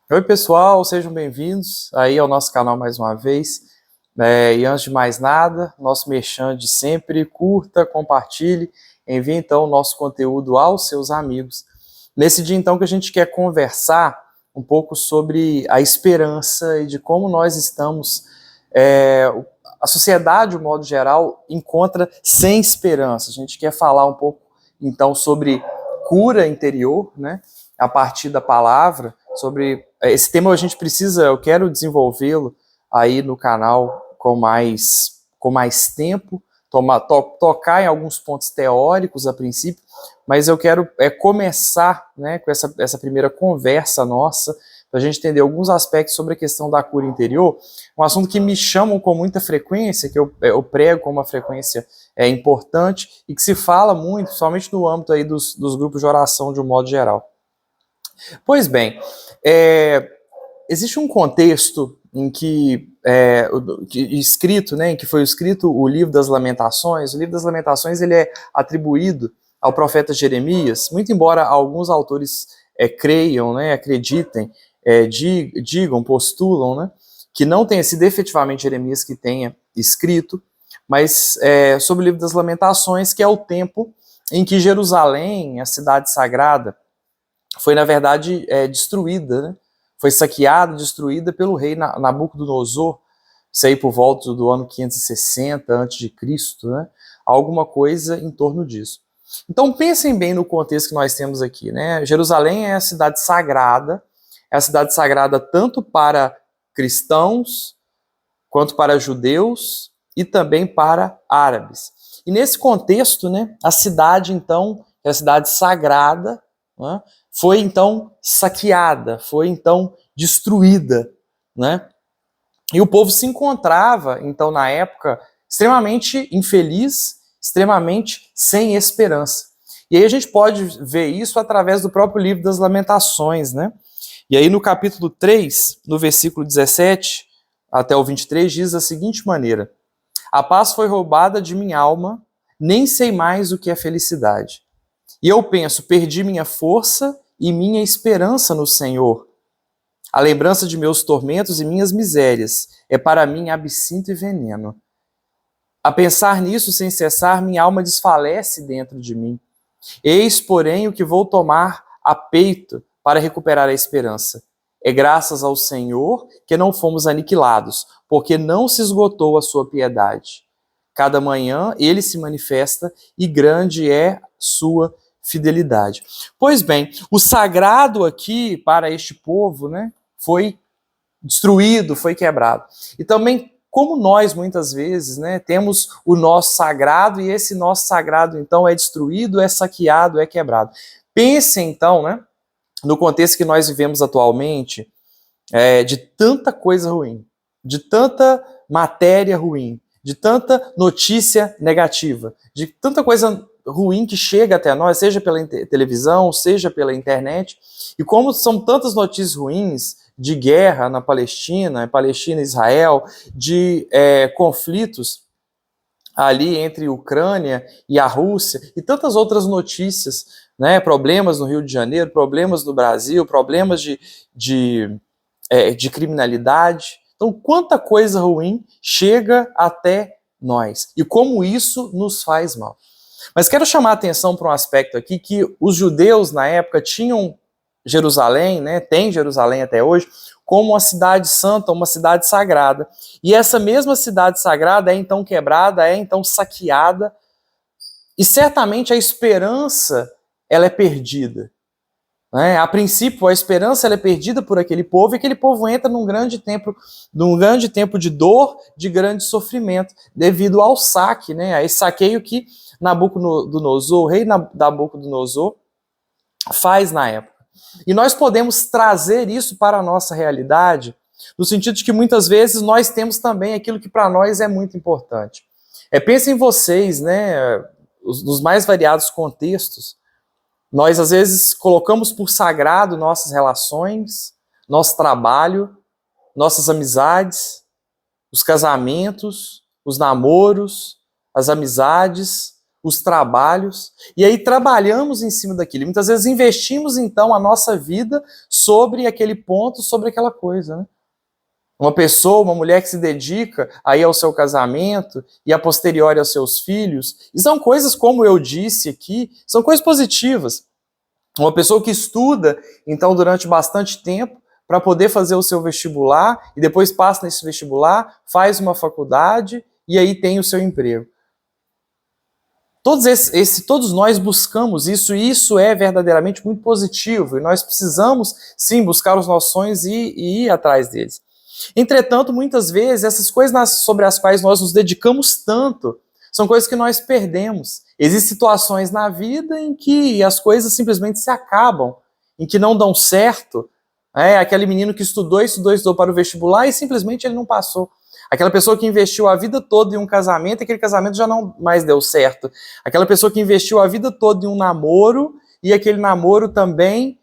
Oi, pessoal, sejam bem-vindos aí ao nosso canal mais uma vez. E antes de mais nada, nosso merchan de sempre, curta, compartilhe, envie então o nosso conteúdo aos seus amigos. Nesse dia então que a gente quer conversar um pouco sobre a esperança e de como nós estamos, a sociedade, de um modo geral, encontra sem esperança. A gente quer falar um pouco então sobre cura interior, né, a partir da palavra, sobre esse tema eu quero desenvolvê-lo aí no canal com mais tempo, tocar em alguns pontos teóricos a princípio, mas eu quero começar, né, com essa primeira conversa nossa, para a gente entender alguns aspectos sobre a questão da cura interior, um assunto que me chamam com muita frequência, que eu prego com uma frequência importante e que se fala muito, somente no âmbito aí dos grupos de oração de um modo geral. Pois bem, existe um contexto em que em que foi escrito o Livro das Lamentações. O Livro das Lamentações ele é atribuído ao profeta Jeremias, muito embora alguns autores creiam, né, acreditem, digam, postulam, né, que não tenha sido efetivamente Jeremias que tenha escrito, mas sobre o Livro das Lamentações, que é o tempo em que Jerusalém, a cidade sagrada, foi, na verdade, destruída, né? Foi saqueada, destruída pelo rei Nabucodonosor, isso aí por volta do ano 560 a.C., né? Alguma coisa em torno disso. Então pensem bem no contexto que nós temos aqui, né? Jerusalém é a cidade sagrada tanto para cristãos, quanto para judeus e também para árabes. E nesse contexto, né, a cidade, então, é a cidade sagrada, né, foi então saqueada, foi então destruída, né? E o povo se encontrava, então, na época, extremamente infeliz, extremamente sem esperança. E aí a gente pode ver isso através do próprio Livro das Lamentações, né? E aí no capítulo 3, no versículo 17 até o 23, diz da seguinte maneira: a paz foi roubada de minha alma, nem sei mais o que é felicidade. E eu penso, perdi minha força e minha esperança no Senhor. A lembrança de meus tormentos e minhas misérias é para mim absinto e veneno. A pensar nisso sem cessar, minha alma desfalece dentro de mim. Eis, porém, o que vou tomar a peito para recuperar a esperança. É graças ao Senhor que não fomos aniquilados, porque não se esgotou a sua piedade. Cada manhã ele se manifesta e grande é sua fidelidade. Pois bem, o sagrado aqui para este povo, né, foi destruído, foi quebrado. E também, como nós muitas vezes, né, temos o nosso sagrado e esse nosso sagrado então é destruído, é saqueado, é quebrado. Pense então, né, no contexto que nós vivemos atualmente, de tanta coisa ruim, de tanta matéria ruim, de tanta notícia negativa, de tanta coisa ruim que chega até nós, seja pela televisão, seja pela internet, e como são tantas notícias ruins de guerra na Palestina e Israel, de conflitos ali entre Ucrânia e a Rússia, e tantas outras notícias, né, problemas no Rio de Janeiro, problemas no Brasil, problemas de criminalidade. Então, quanta coisa ruim chega até nós e como isso nos faz mal. Mas quero chamar a atenção para um aspecto aqui, que os judeus na época tinham Jerusalém, né, tem Jerusalém até hoje, como uma cidade santa, uma cidade sagrada. E essa mesma cidade sagrada é então quebrada, é então saqueada, e certamente a esperança ela é perdida. A princípio, a esperança ela é perdida por aquele povo, e aquele povo entra num grande tempo de dor, de grande sofrimento, devido ao saque, né, a esse saqueio que Nabucodonosor, o rei Nabucodonosor, faz na época. E nós podemos trazer isso para a nossa realidade, no sentido de que muitas vezes nós temos também aquilo que para nós é muito importante. Pensem vocês, né, nos mais variados contextos, nós, às vezes, colocamos por sagrado nossas relações, nosso trabalho, nossas amizades, os casamentos, os namoros, as amizades, os trabalhos, e aí trabalhamos em cima daquilo. Muitas vezes investimos, então, a nossa vida sobre aquele ponto, sobre aquela coisa, né? Uma pessoa, uma mulher que se dedica aí ao seu casamento e a posteriori aos seus filhos, e são coisas, como eu disse aqui, são coisas positivas. Uma pessoa que estuda, então, durante bastante tempo, para poder fazer o seu vestibular, e depois passa nesse vestibular, faz uma faculdade, e aí tem o seu emprego. Todos nós buscamos isso, e isso é verdadeiramente muito positivo, e nós precisamos, sim, buscar os nossos sonhos e ir atrás deles. Entretanto, muitas vezes, essas coisas sobre as quais nós nos dedicamos tanto, são coisas que nós perdemos. Existem situações na vida em que as coisas simplesmente se acabam, em que não dão certo. Aquele menino que estudou para o vestibular e simplesmente ele não passou. Aquela pessoa que investiu a vida toda em um casamento, aquele casamento já não mais deu certo. Aquela pessoa que investiu a vida toda em um namoro e aquele namoro também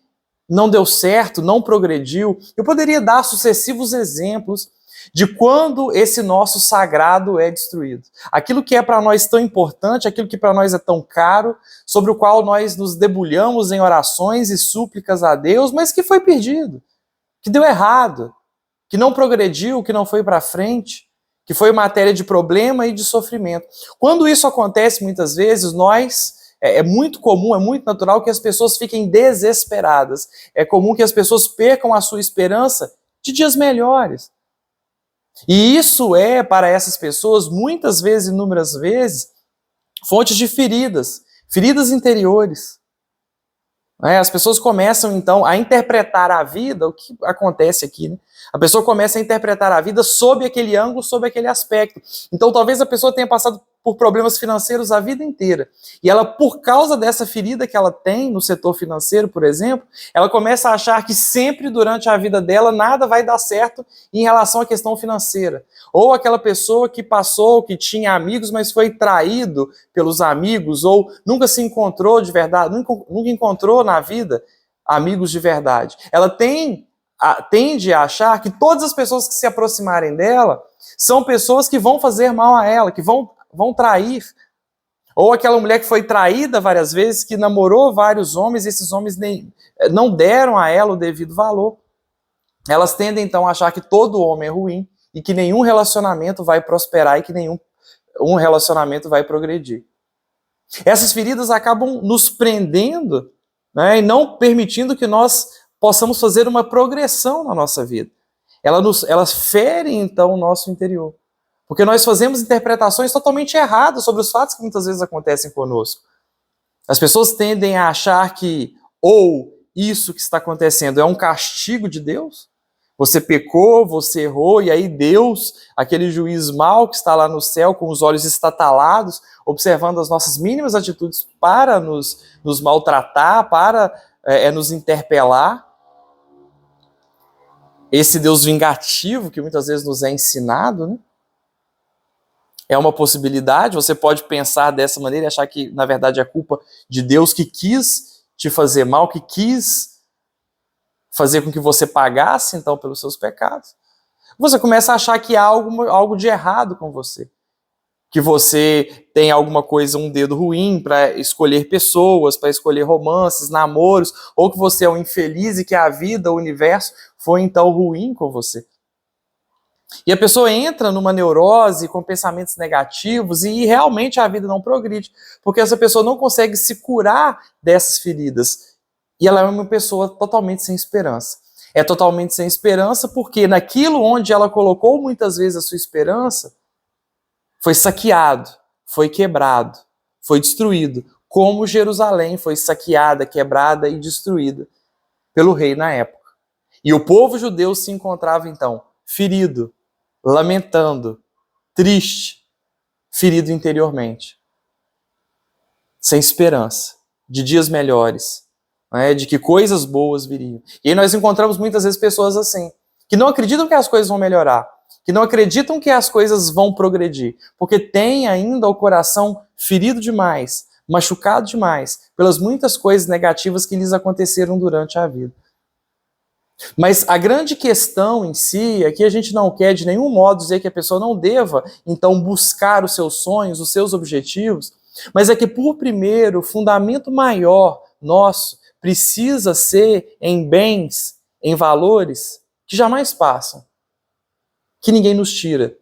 não deu certo, não progrediu. Eu poderia dar sucessivos exemplos de quando esse nosso sagrado é destruído. Aquilo que é para nós tão importante, aquilo que para nós é tão caro, sobre o qual nós nos debulhamos em orações e súplicas a Deus, mas que foi perdido, que deu errado, que não progrediu, que não foi para frente, que foi matéria de problema e de sofrimento. Quando isso acontece, muitas vezes, é muito comum, é muito natural que as pessoas fiquem desesperadas. É comum que as pessoas percam a sua esperança de dias melhores. E isso é, para essas pessoas, muitas vezes, inúmeras vezes, fonte de feridas interiores. As pessoas começam, então, a interpretar a vida, o que acontece aqui, né? A pessoa começa a interpretar a vida sob aquele ângulo, sob aquele aspecto. Então, talvez a pessoa tenha passado por problemas financeiros a vida inteira. E ela, por causa dessa ferida que ela tem no setor financeiro, por exemplo, ela começa a achar que sempre durante a vida dela nada vai dar certo em relação à questão financeira. Ou aquela pessoa que passou, que tinha amigos, mas foi traído pelos amigos, ou nunca se encontrou de verdade, nunca encontrou na vida amigos de verdade. Ela tende a achar que todas as pessoas que se aproximarem dela são pessoas que vão fazer mal a ela, que vão trair. Ou aquela mulher que foi traída várias vezes, que namorou vários homens, e esses homens não deram a ela o devido valor. Elas tendem então a achar que todo homem é ruim e que nenhum relacionamento vai prosperar e que nenhum relacionamento vai progredir. Essas feridas acabam nos prendendo, né, e não permitindo que nós possamos fazer uma progressão na nossa vida. Elas ferem então o nosso interior. Porque nós fazemos interpretações totalmente erradas sobre os fatos que muitas vezes acontecem conosco. As pessoas tendem a achar que ou isso que está acontecendo é um castigo de Deus. Você pecou, você errou, e aí Deus, aquele juiz mau que está lá no céu com os olhos estatalados, observando as nossas mínimas atitudes para nos maltratar, para nos interpelar. Esse Deus vingativo que muitas vezes nos é ensinado, né? É uma possibilidade, você pode pensar dessa maneira e achar que, na verdade, é culpa de Deus que quis te fazer mal, que quis fazer com que você pagasse, então, pelos seus pecados. Você começa a achar que há algo de errado com você. Que você tem alguma coisa, um dedo ruim para escolher pessoas, para escolher romances, namoros, ou que você é um infeliz e que a vida, o universo, foi então ruim com você. E a pessoa entra numa neurose com pensamentos negativos e realmente a vida não progride, porque essa pessoa não consegue se curar dessas feridas. E ela é uma pessoa totalmente sem esperança. É totalmente sem esperança porque naquilo onde ela colocou muitas vezes a sua esperança, foi saqueado, foi quebrado, foi destruído, como Jerusalém foi saqueada, quebrada e destruída pelo rei na época. E o povo judeu se encontrava então ferido, lamentando, triste, ferido interiormente, sem esperança de dias melhores, de que coisas boas viriam. E aí nós encontramos muitas vezes pessoas assim, que não acreditam que as coisas vão melhorar, que não acreditam que as coisas vão progredir, porque têm ainda o coração ferido demais, machucado demais, pelas muitas coisas negativas que lhes aconteceram durante a vida. Mas a grande questão em si é que a gente não quer de nenhum modo dizer que a pessoa não deva, então, buscar os seus sonhos, os seus objetivos, Mas é que, por primeiro, o fundamento maior nosso precisa ser em bens, em valores que jamais passam, que ninguém nos tira.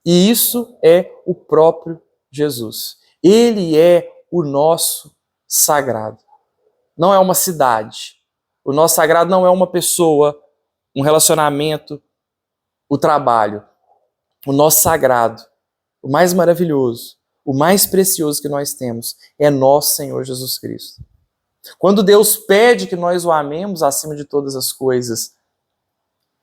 E isso é o próprio Jesus. Ele é o nosso sagrado. Não é uma cidade. O nosso sagrado não é uma pessoa, um relacionamento, o trabalho. O nosso sagrado, o mais maravilhoso, o mais precioso que nós temos é nosso Senhor Jesus Cristo. Quando Deus pede que nós o amemos acima de todas as coisas,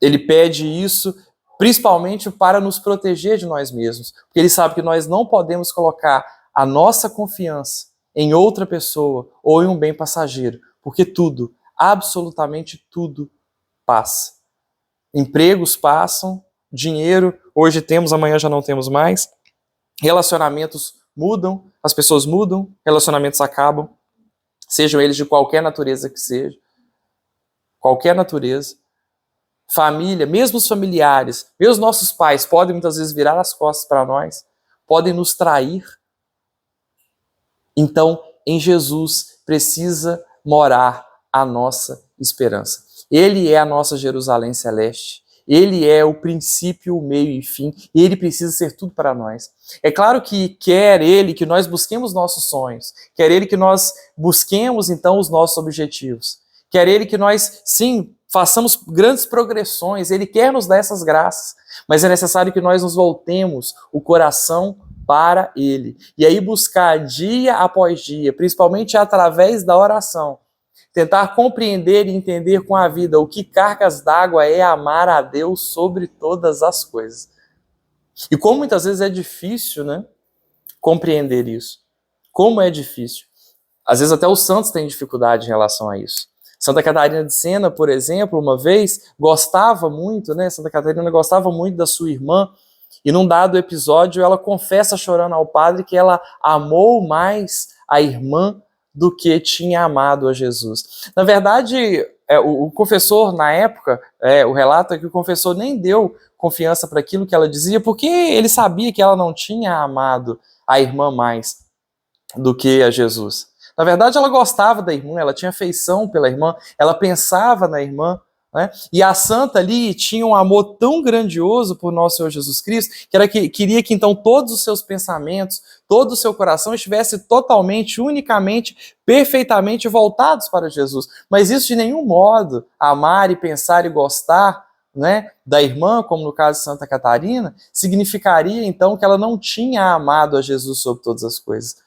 Ele pede isso principalmente para nos proteger de nós mesmos, porque Ele sabe que nós não podemos colocar a nossa confiança em outra pessoa ou em um bem passageiro, porque tudo, absolutamente tudo, passa. Empregos passam, dinheiro, hoje temos, amanhã já não temos mais. Relacionamentos mudam, as pessoas mudam, relacionamentos acabam, sejam eles de qualquer natureza que seja. Qualquer natureza. Família, mesmo os familiares, mesmo os nossos pais podem muitas vezes virar as costas para nós, podem nos trair. Então, em Jesus precisa morar a nossa esperança. Ele é a nossa Jerusalém celeste. Ele é o princípio, o meio e fim. E Ele precisa ser tudo para nós. É claro que quer Ele que nós busquemos nossos sonhos. Quer Ele que nós busquemos, então, os nossos objetivos. Quer Ele que nós, sim, façamos grandes progressões. Ele quer nos dar essas graças. Mas é necessário que nós nos voltemos o coração para Ele. E aí buscar dia após dia, principalmente através da oração, tentar compreender e entender com a vida o que cargas d'água é amar a Deus sobre todas as coisas. E como muitas vezes é difícil, né, compreender isso. Como é difícil. Às vezes até os santos têm dificuldade em relação a isso. Santa Catarina de Sena, por exemplo, uma vez, gostava muito, né, Santa Catarina gostava muito da sua irmã, e num dado episódio ela confessa chorando ao padre que ela amou mais a irmã do que tinha amado a Jesus. Na verdade, o confessor, na época, o relato é que o confessor nem deu confiança para aquilo que ela dizia, porque ele sabia que ela não tinha amado a irmã mais do que a Jesus. Na verdade, ela gostava da irmã, ela tinha afeição pela irmã, ela pensava na irmã, né? E a santa ali tinha um amor tão grandioso por nosso Senhor Jesus Cristo, que ela queria que então todos os seus pensamentos, todo o seu coração estivesse totalmente, unicamente, perfeitamente voltados para Jesus. Mas isso de nenhum modo, amar e pensar e gostar, né, da irmã, como no caso de Santa Catarina, significaria então que ela não tinha amado a Jesus sobre todas as coisas.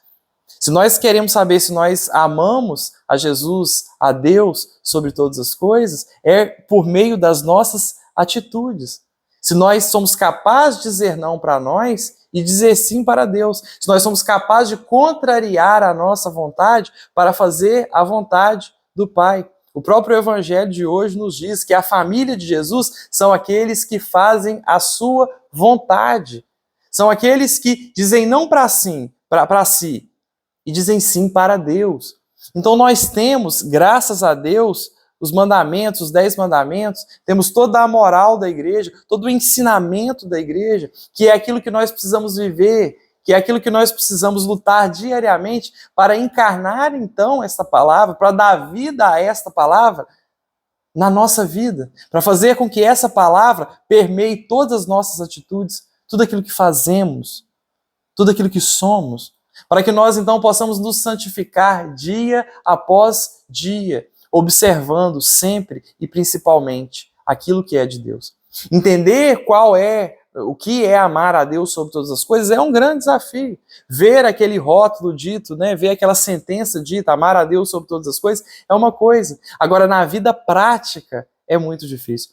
Se nós queremos saber se nós amamos a Jesus, a Deus, sobre todas as coisas, é por meio das nossas atitudes. Se nós somos capazes de dizer não para nós e dizer sim para Deus. Se nós somos capazes de contrariar a nossa vontade para fazer a vontade do Pai. O próprio Evangelho de hoje nos diz que a família de Jesus são aqueles que fazem a sua vontade. São aqueles que dizem não para si, e dizem sim para Deus. Então nós temos, graças a Deus, os mandamentos, os 10 mandamentos, temos toda a moral da igreja, todo o ensinamento da igreja, que é aquilo que nós precisamos viver, que é aquilo que nós precisamos lutar diariamente para encarnar então esta palavra, para dar vida a esta palavra na nossa vida, para fazer com que essa palavra permeie todas as nossas atitudes, tudo aquilo que fazemos, tudo aquilo que somos, para que nós então possamos nos santificar dia após dia, observando sempre e principalmente aquilo que é de Deus. Entender o que é amar a Deus sobre todas as coisas é um grande desafio. Ver aquele rótulo dito, né, ver aquela sentença dita, amar a Deus sobre todas as coisas, é uma coisa. Agora, na vida prática, é muito difícil.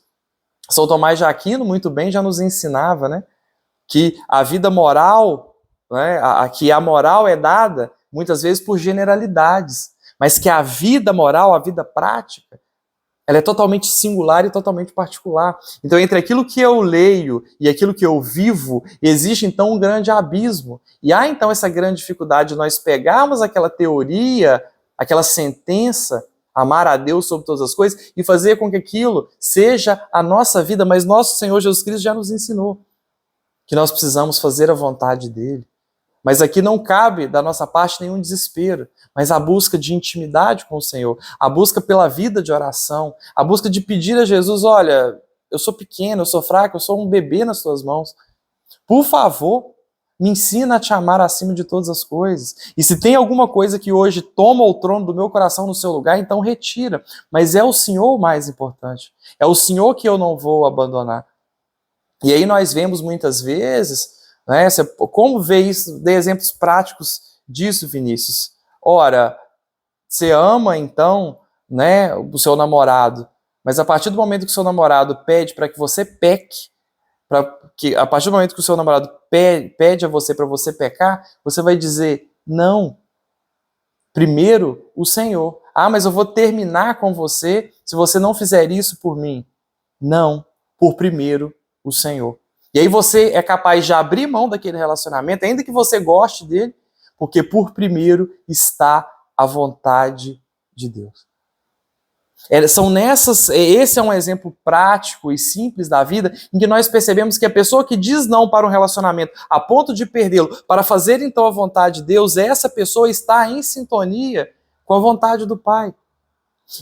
São Tomás de Aquino, muito bem, já nos ensinava, né, que a vida moral, né, que a moral é dada muitas vezes por generalidades, mas que a vida moral, a vida prática, ela é totalmente singular e totalmente particular. Então, entre aquilo que eu leio e aquilo que eu vivo, existe então um grande abismo. E há então essa grande dificuldade de nós pegarmos aquela teoria, aquela sentença, amar a Deus sobre todas as coisas, e fazer com que aquilo seja a nossa vida, mas nosso Senhor Jesus Cristo já nos ensinou que nós precisamos fazer a vontade dele. Mas aqui não cabe da nossa parte nenhum desespero, mas a busca de intimidade com o Senhor, a busca pela vida de oração, a busca de pedir a Jesus, olha, eu sou pequeno, eu sou fraco, eu sou um bebê nas tuas mãos. Por favor, me ensina a te amar acima de todas as coisas. E se tem alguma coisa que hoje toma o trono do meu coração no seu lugar, então retira. Mas é o Senhor o mais importante. É o Senhor que eu não vou abandonar. E aí nós vemos muitas vezes, né, como vê isso, dê exemplos práticos disso, Vinícius. Ora, você ama então, né, o seu namorado, mas a partir do momento que o seu namorado pede para que você peque, a partir do momento que o seu namorado pede a você para você pecar, você vai dizer, não, primeiro o Senhor. Ah, mas eu vou terminar com você se você não fizer isso por mim. Não, por primeiro o Senhor. E aí você é capaz de abrir mão daquele relacionamento, ainda que você goste dele, porque por primeiro está a vontade de Deus. Esse é um exemplo prático e simples da vida, em que nós percebemos que a pessoa que diz não para um relacionamento a ponto de perdê-lo, para fazer então a vontade de Deus, essa pessoa está em sintonia com a vontade do Pai.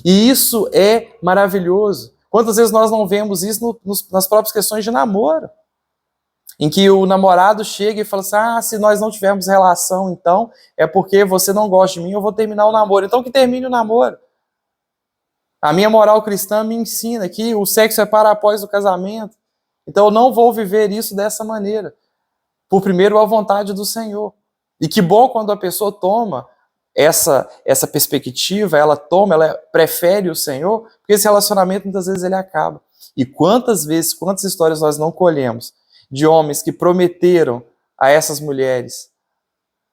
E isso é maravilhoso. Quantas vezes nós não vemos isso nas próprias questões de namoro? Em que o namorado chega e fala assim, se nós não tivermos relação, então, é porque você não gosta de mim, eu vou terminar o namoro. Então que termine o namoro. A minha moral cristã me ensina que o sexo é para após o casamento. Então eu não vou viver isso dessa maneira. Por primeiro, a vontade do Senhor. E que bom quando a pessoa toma essa perspectiva, ela prefere o Senhor, porque esse relacionamento muitas vezes ele acaba. E quantas histórias nós não colhemos de homens que prometeram a essas mulheres,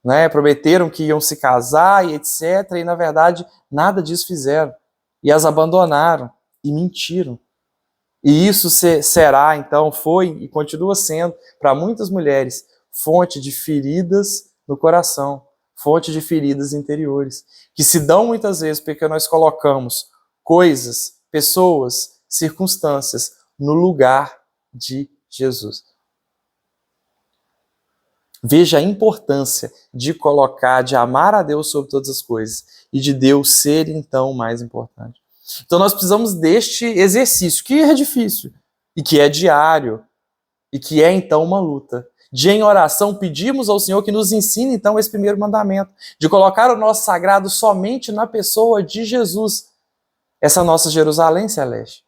né, prometeram que iam se casar e etc, e na verdade nada disso fizeram. E as abandonaram e mentiram. E isso será, então, foi e continua sendo, para muitas mulheres, fonte de feridas no coração, fonte de feridas interiores, que se dão muitas vezes porque nós colocamos coisas, pessoas, circunstâncias no lugar de Jesus. Veja a importância de amar a Deus sobre todas as coisas e de Deus ser, então, o mais importante. Então nós precisamos deste exercício, que é difícil, e que é diário, e que é, então, uma luta. De, em oração, pedimos ao Senhor que nos ensine, então, esse primeiro mandamento, de colocar o nosso sagrado somente na pessoa de Jesus, essa nossa Jerusalém celeste,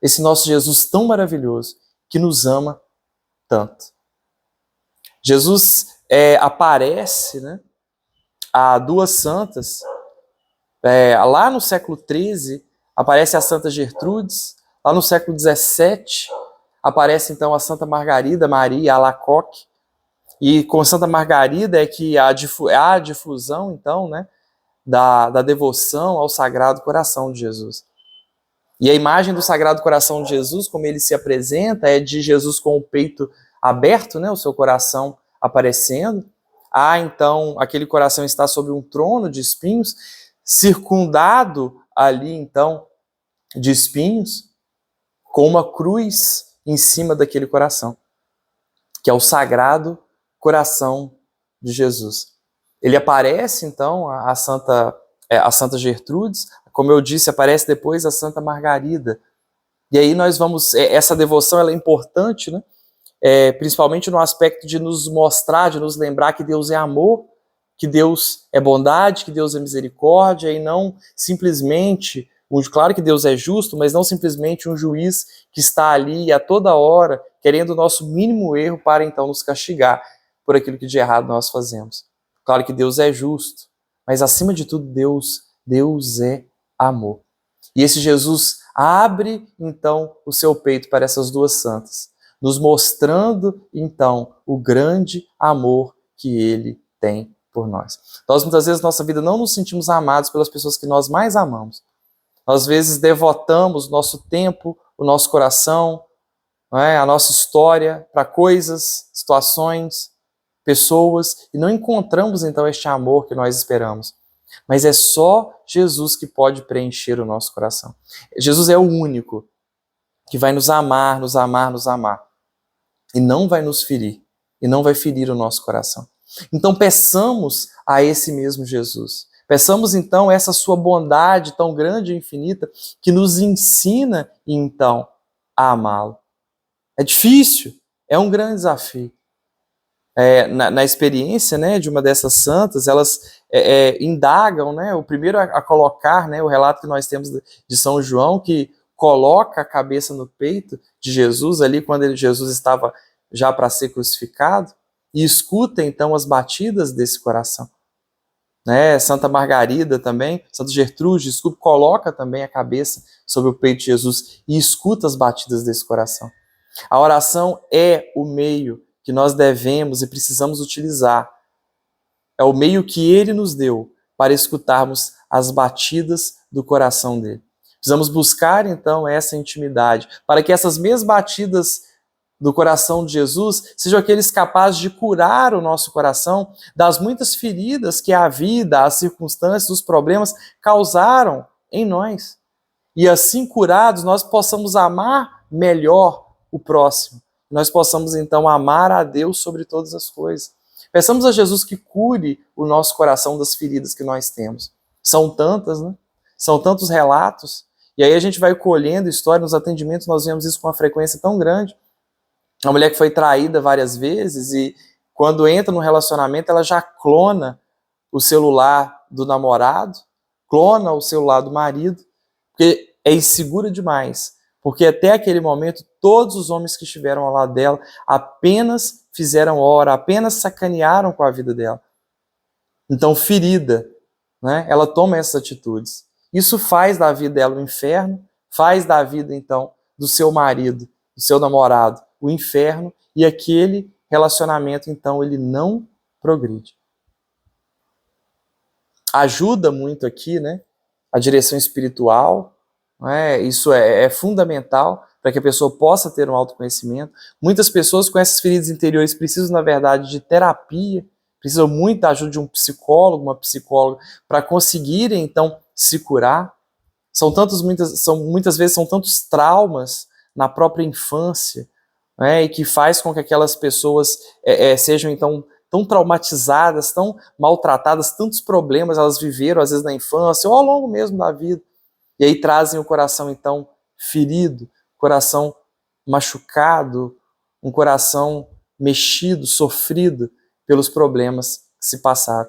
esse nosso Jesus tão maravilhoso, que nos ama tanto. Jesus aparece, né, a duas santas, lá no século XIII, aparece a Santa Gertrudes, lá no século XVII, aparece então a Santa Margarida Maria Alacoque, e com Santa Margarida é que há a difusão, então, né, da devoção ao Sagrado Coração de Jesus. E a imagem do Sagrado Coração de Jesus, como ele se apresenta, é de Jesus com o peito aberto, né, o seu coração aparecendo. Então, aquele coração está sobre um trono de espinhos, circundado ali, então, de espinhos, com uma cruz em cima daquele coração, que é o Sagrado Coração de Jesus. Ele aparece, então, a Santa Gertrudes, como eu disse, aparece depois a Santa Margarida. E aí nós vamos, essa devoção ela é importante, né? Principalmente no aspecto de nos mostrar, de nos lembrar que Deus é amor, que Deus é bondade, que Deus é misericórdia, e não simplesmente, claro que Deus é justo, mas não simplesmente um juiz que está ali a toda hora, querendo o nosso mínimo erro para então nos castigar por aquilo que de errado nós fazemos. Claro que Deus é justo, mas acima de tudo Deus é amor. E esse Jesus abre então o seu peito para essas duas santas, nos mostrando então o grande amor que ele tem por nós. Nós muitas vezes na nossa vida não nos sentimos amados pelas pessoas que nós mais amamos. Nós às vezes devotamos o nosso tempo, o nosso coração, a nossa história para coisas, situações, pessoas, e não encontramos então este amor que nós esperamos. Mas é só Jesus que pode preencher o nosso coração. Jesus é o único que vai nos amar, nos amar, nos amar. E não vai nos ferir. E não vai ferir o nosso coração. Então peçamos a esse mesmo Jesus. Peçamos então essa sua bondade tão grande e infinita que nos ensina então a amá-lo. É difícil, é um grande desafio. Na experiência, né, de uma dessas santas, elas indagam, né, o primeiro a colocar, né, o relato que nós temos de São João, que coloca a cabeça no peito de Jesus ali quando Jesus estava já para ser crucificado, e escuta então as batidas desse coração. Né? Santa Margarida também, Santa Gertrude, desculpa, coloca também a cabeça sobre o peito de Jesus e escuta as batidas desse coração. A oração é o meio que nós devemos e precisamos utilizar. É o meio que Ele nos deu para escutarmos as batidas do coração dele. Precisamos buscar, então, essa intimidade, para que essas mesmas batidas do coração de Jesus sejam aqueles capazes de curar o nosso coração das muitas feridas que a vida, as circunstâncias, os problemas causaram em nós. E assim curados, nós possamos amar melhor o próximo. Nós possamos então amar a Deus sobre todas as coisas. Peçamos a Jesus que cure o nosso coração das feridas que nós temos. São tantas, né? São tantos relatos. E aí a gente vai colhendo história, nos atendimentos nós vemos isso com uma frequência tão grande. Uma mulher que foi traída várias vezes e quando entra no relacionamento ela já clona o celular do namorado, clona o celular do marido, porque é insegura demais. Porque até aquele momento todos os homens que estiveram ao lado dela apenas fizeram hora, apenas sacanearam com a vida dela. Então, ferida, né, ela toma essas atitudes. Isso faz da vida dela um inferno, faz da vida, então, do seu marido, do seu namorado, o inferno, e aquele relacionamento, então, ele não progride. Ajuda muito aqui, né, a direção espiritual, né, isso é fundamental para que a pessoa possa ter um autoconhecimento. Muitas pessoas com essas feridas interiores precisam, na verdade, de terapia, precisam muito da ajuda de um psicólogo, uma psicóloga, para conseguirem, então, se curar. Muitas vezes são tantos traumas na própria infância, né, e que faz com que aquelas pessoas sejam, então, tão traumatizadas, tão maltratadas, tantos problemas elas viveram, às vezes, na infância ou ao longo mesmo da vida. E aí trazem o coração, então, ferido, coração machucado, um coração mexido, sofrido pelos problemas que se passaram.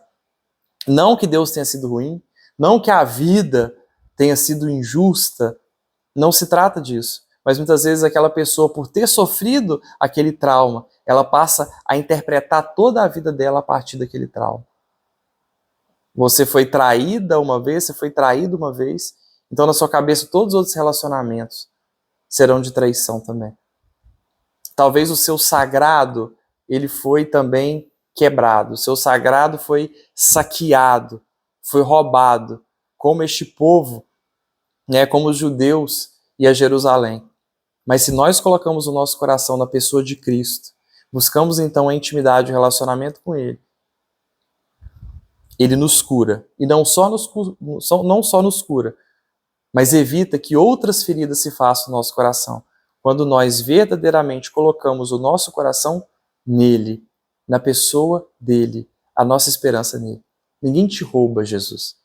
Não que Deus tenha sido ruim, não que a vida tenha sido injusta, não se trata disso. Mas muitas vezes aquela pessoa, por ter sofrido aquele trauma, ela passa a interpretar toda a vida dela a partir daquele trauma. Você foi traída uma vez, você foi traído uma vez, então na sua cabeça todos os outros relacionamentos serão de traição também. Talvez o seu sagrado, ele foi também quebrado, o seu sagrado foi saqueado, foi roubado, como este povo, né, como os judeus e a Jerusalém. Mas se nós colocamos o nosso coração na pessoa de Cristo, buscamos então a intimidade, o relacionamento com Ele, Ele nos cura. E não só nos cura, mas evita que outras feridas se façam no nosso coração. Quando nós verdadeiramente colocamos o nosso coração nele, na pessoa dele, a nossa esperança nele. Ninguém te rouba, Jesus.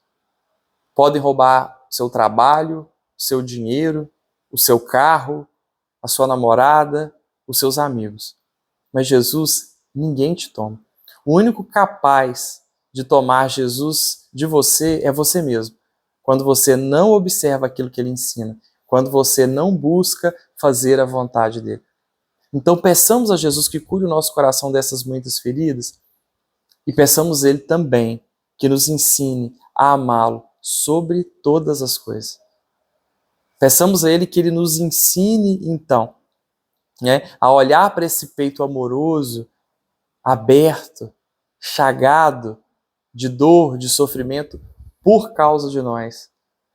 Podem roubar o seu trabalho, o seu dinheiro, o seu carro, a sua namorada, os seus amigos. Mas Jesus, ninguém te toma. O único capaz de tomar Jesus de você é você mesmo. Quando você não observa aquilo que ele ensina, quando você não busca fazer a vontade dele. Então peçamos a Jesus que cure o nosso coração dessas muitas feridas e peçamos a ele também que nos ensine a amá-lo sobre todas as coisas. Peçamos a ele que ele nos ensine, então, né, a olhar para esse peito amoroso, aberto, chagado, de dor, de sofrimento, por causa de nós.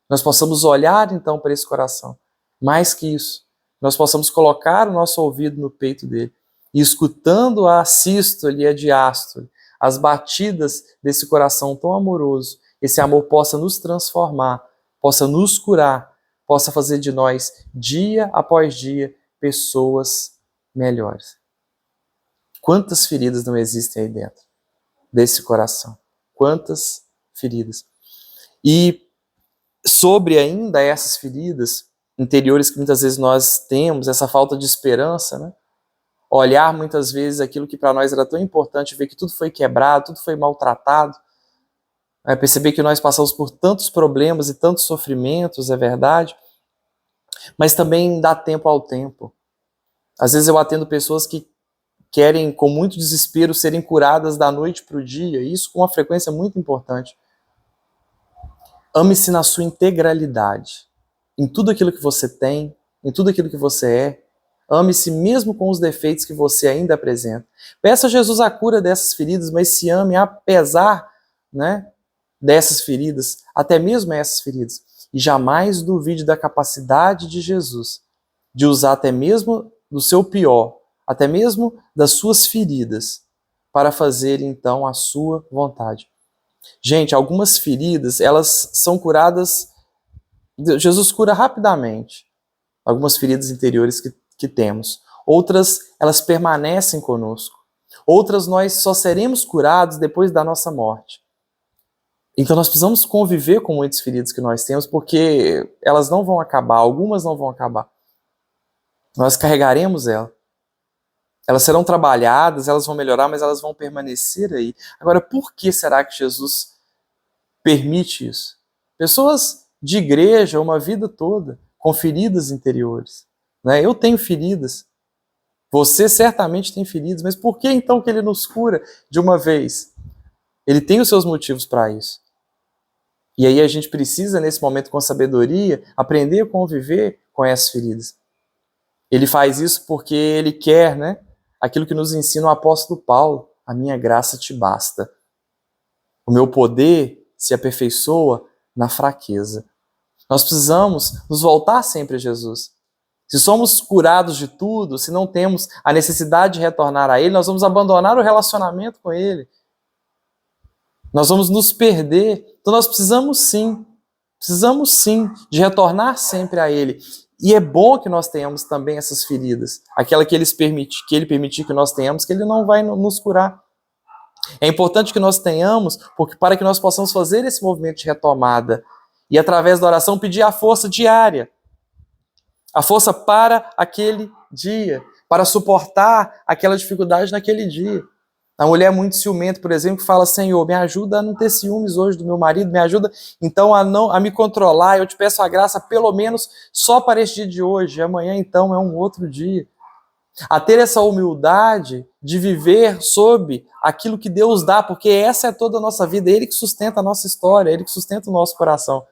Nós possamos olhar, então, para esse coração. Mais que isso, nós possamos colocar o nosso ouvido no peito dele e, escutando a sístole e a diástole, as batidas desse coração tão amoroso, esse amor possa nos transformar, possa nos curar, possa fazer de nós, dia após dia, pessoas melhores. Quantas feridas não existem aí dentro? desse coração. Quantas feridas. E sobre ainda essas feridas interiores que muitas vezes nós temos, essa falta de esperança, né? Olhar muitas vezes aquilo que para nós era tão importante, ver que tudo foi quebrado, tudo foi maltratado, perceber que nós passamos por tantos problemas e tantos sofrimentos, é verdade, mas também dá tempo ao tempo. Às vezes eu atendo pessoas que querem, com muito desespero, serem curadas da noite para o dia, e isso com uma frequência muito importante. Ame-se na sua integralidade, em tudo aquilo que você tem, em tudo aquilo que você é. Ame-se mesmo com os defeitos que você ainda apresenta. Peça a Jesus a cura dessas feridas, mas se ame apesar, né, dessas feridas, até mesmo essas feridas. E jamais duvide da capacidade de Jesus de usar até mesmo do seu pior, até mesmo das suas feridas, para fazer então a sua vontade. Gente, algumas feridas, elas são curadas, Jesus cura rapidamente algumas feridas interiores que temos. Outras, elas permanecem conosco. Outras, nós só seremos curados depois da nossa morte. Então nós precisamos conviver com muitas feridas que nós temos, porque elas não vão acabar, algumas não vão acabar. Nós carregaremos elas. Elas serão trabalhadas, elas vão melhorar, mas elas vão permanecer aí. Agora, por que será que Jesus permite isso? Pessoas de igreja, uma vida toda, com feridas interiores. Né? Eu tenho feridas. Você certamente tem feridas, mas por que então que ele nos cura de uma vez? Ele tem os seus motivos para isso. E aí a gente precisa, nesse momento, com sabedoria, aprender a conviver com essas feridas. Ele faz isso porque ele quer, né? Aquilo que nos ensina o apóstolo Paulo: a minha graça te basta. O meu poder se aperfeiçoa na fraqueza. Nós precisamos nos voltar sempre a Jesus. Se somos curados de tudo, se não temos a necessidade de retornar a Ele, nós vamos abandonar o relacionamento com Ele. Nós vamos nos perder. Então nós precisamos sim de retornar sempre a Ele. E é bom que nós tenhamos também essas feridas. Aquela que Ele permitir que nós tenhamos, que Ele não vai nos curar. É importante que nós tenhamos, porque para que nós possamos fazer esse movimento de retomada e através da oração pedir a força diária. A força para aquele dia, para suportar aquela dificuldade naquele dia. A mulher muito ciumenta, por exemplo, que fala: Senhor, me ajuda a não ter ciúmes hoje do meu marido, me ajuda então a me controlar, eu te peço a graça pelo menos só para este dia de hoje, amanhã então é um outro dia. A ter essa humildade de viver sob aquilo que Deus dá, porque essa é toda a nossa vida, é Ele que sustenta a nossa história, é Ele que sustenta o nosso coração.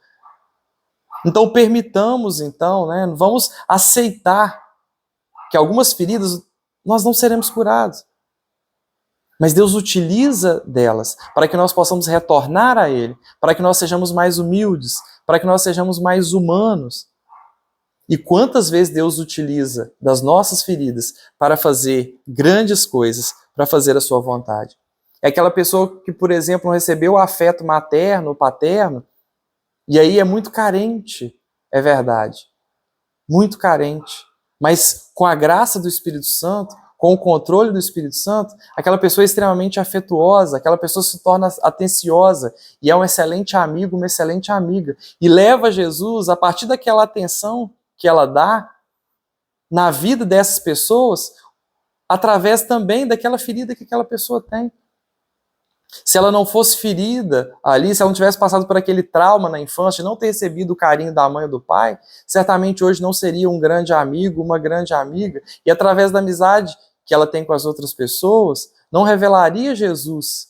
Então permitamos, então, né, vamos aceitar que algumas feridas nós não seremos curados. Mas Deus utiliza delas para que nós possamos retornar a Ele, para que nós sejamos mais humildes, para que nós sejamos mais humanos. E quantas vezes Deus utiliza das nossas feridas para fazer grandes coisas, para fazer a sua vontade. É aquela pessoa que, por exemplo, não recebeu o afeto materno ou paterno, e aí é muito carente, é verdade, muito carente. Mas com a graça do Espírito Santo, com o controle do Espírito Santo, aquela pessoa é extremamente afetuosa, aquela pessoa se torna atenciosa e é um excelente amigo, uma excelente amiga. E leva Jesus, a partir daquela atenção que ela dá na vida dessas pessoas, através também daquela ferida que aquela pessoa tem. Se ela não fosse ferida ali, se ela não tivesse passado por aquele trauma na infância, não ter recebido o carinho da mãe ou do pai, certamente hoje não seria um grande amigo, uma grande amiga, e através da amizade que ela tem com as outras pessoas, não revelaria Jesus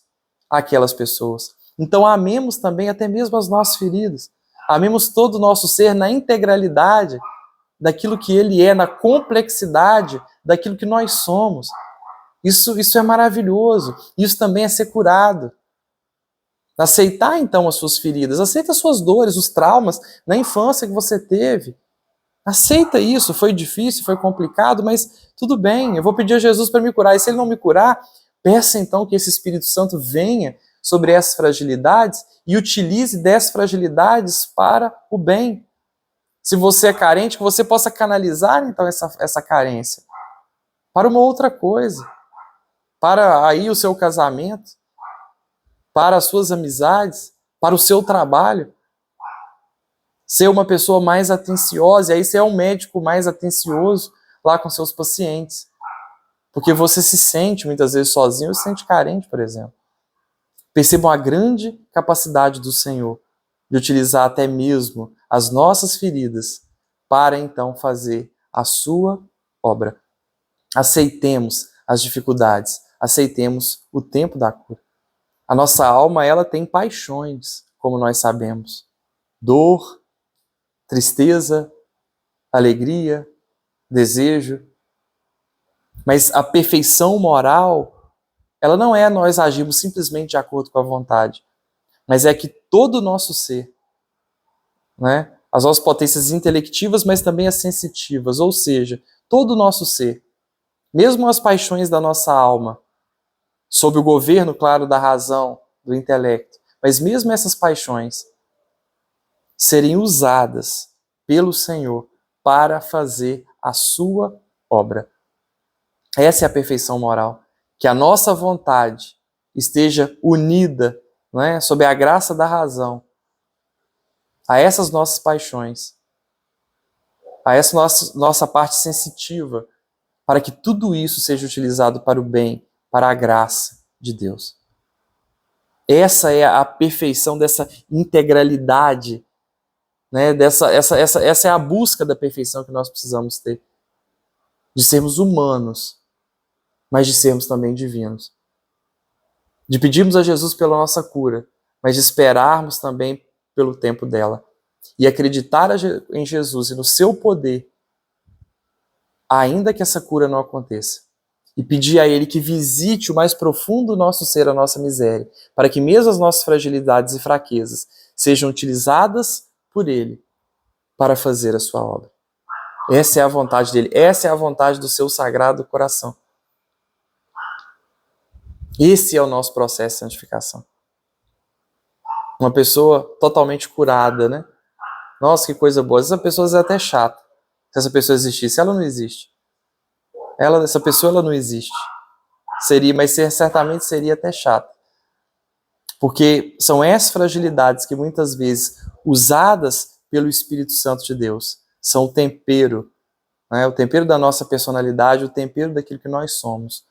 àquelas pessoas. Então amemos também até mesmo as nossas feridas. Amemos todo o nosso ser na integralidade daquilo que Ele é, na complexidade daquilo que nós somos. Isso é maravilhoso. Isso também é ser curado. Aceitar, então, as suas feridas. Aceita as suas dores, os traumas na infância que você teve. Aceita isso. Foi difícil, foi complicado, mas tudo bem. Eu vou pedir a Jesus para me curar. E se Ele não me curar, peça, então, que esse Espírito Santo venha sobre essas fragilidades e utilize dessas fragilidades para o bem. Se você é carente, que você possa canalizar, então, essa carência para uma outra coisa. Para aí o seu casamento, para as suas amizades, para o seu trabalho. Ser uma pessoa mais atenciosa, e aí ser um médico mais atencioso lá com seus pacientes. Porque você se sente muitas vezes sozinho, se sente carente, por exemplo. Percebam a grande capacidade do Senhor de utilizar até mesmo as nossas feridas para então fazer a sua obra. Aceitemos as dificuldades, aceitemos o tempo da cura. A nossa alma, ela tem paixões, como nós sabemos. Dor, tristeza, alegria, desejo. Mas a perfeição moral, ela não é nós agirmos simplesmente de acordo com a vontade, mas é que todo o nosso ser, né, as nossas potências intelectivas, mas também as sensitivas, ou seja, todo o nosso ser, mesmo as paixões da nossa alma, sob o governo, claro, da razão, do intelecto, mas mesmo essas paixões serem usadas pelo Senhor para fazer a sua obra. Essa é a perfeição moral, que a nossa vontade esteja unida, não é, sob a graça da razão, a essas nossas paixões, a essa nossa parte sensitiva, para que tudo isso seja utilizado para o bem, para a graça de Deus. Essa é a perfeição dessa integralidade, né? Essa é a busca da perfeição que nós precisamos ter, de sermos humanos, mas de sermos também divinos. De pedirmos a Jesus pela nossa cura, mas de esperarmos também pelo tempo dela. E acreditar em Jesus e no seu poder, ainda que essa cura não aconteça. E pedir a Ele que visite o mais profundo do nosso ser, a nossa miséria, para que mesmo as nossas fragilidades e fraquezas sejam utilizadas por Ele para fazer a sua obra. Essa é a vontade dele, essa é a vontade do seu sagrado coração. Esse é o nosso processo de santificação. Uma pessoa totalmente curada, né? Nossa, que coisa boa. Essa pessoa é até chata. Se essa pessoa existisse, ela não existe. Essa pessoa ela não existe. Certamente seria até chata. Porque são essas fragilidades que muitas vezes, usadas pelo Espírito Santo de Deus, são o tempero, né? O tempero da nossa personalidade, o tempero daquilo que nós somos.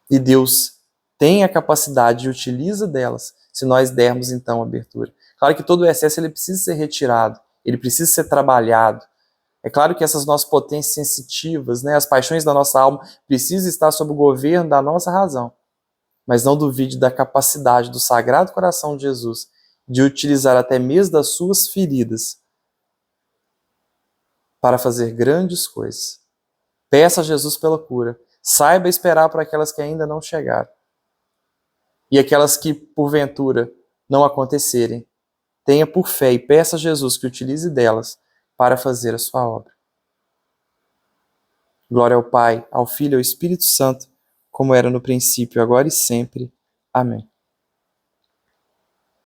E Deus tem a capacidade e utiliza delas, se nós dermos então abertura. Claro que todo o excesso ele precisa ser retirado, ele precisa ser trabalhado. É claro que essas nossas potências sensitivas, né, as paixões da nossa alma, precisam estar sob o governo da nossa razão. Mas não duvide da capacidade do Sagrado Coração de Jesus de utilizar até mesmo das suas feridas para fazer grandes coisas. Peça a Jesus pela cura. Saiba esperar por aquelas que ainda não chegaram. E aquelas que, porventura, não acontecerem, tenha por fé e peça a Jesus que utilize delas para fazer a sua obra. Glória ao Pai, ao Filho e ao Espírito Santo, como era no princípio, agora e sempre. Amém.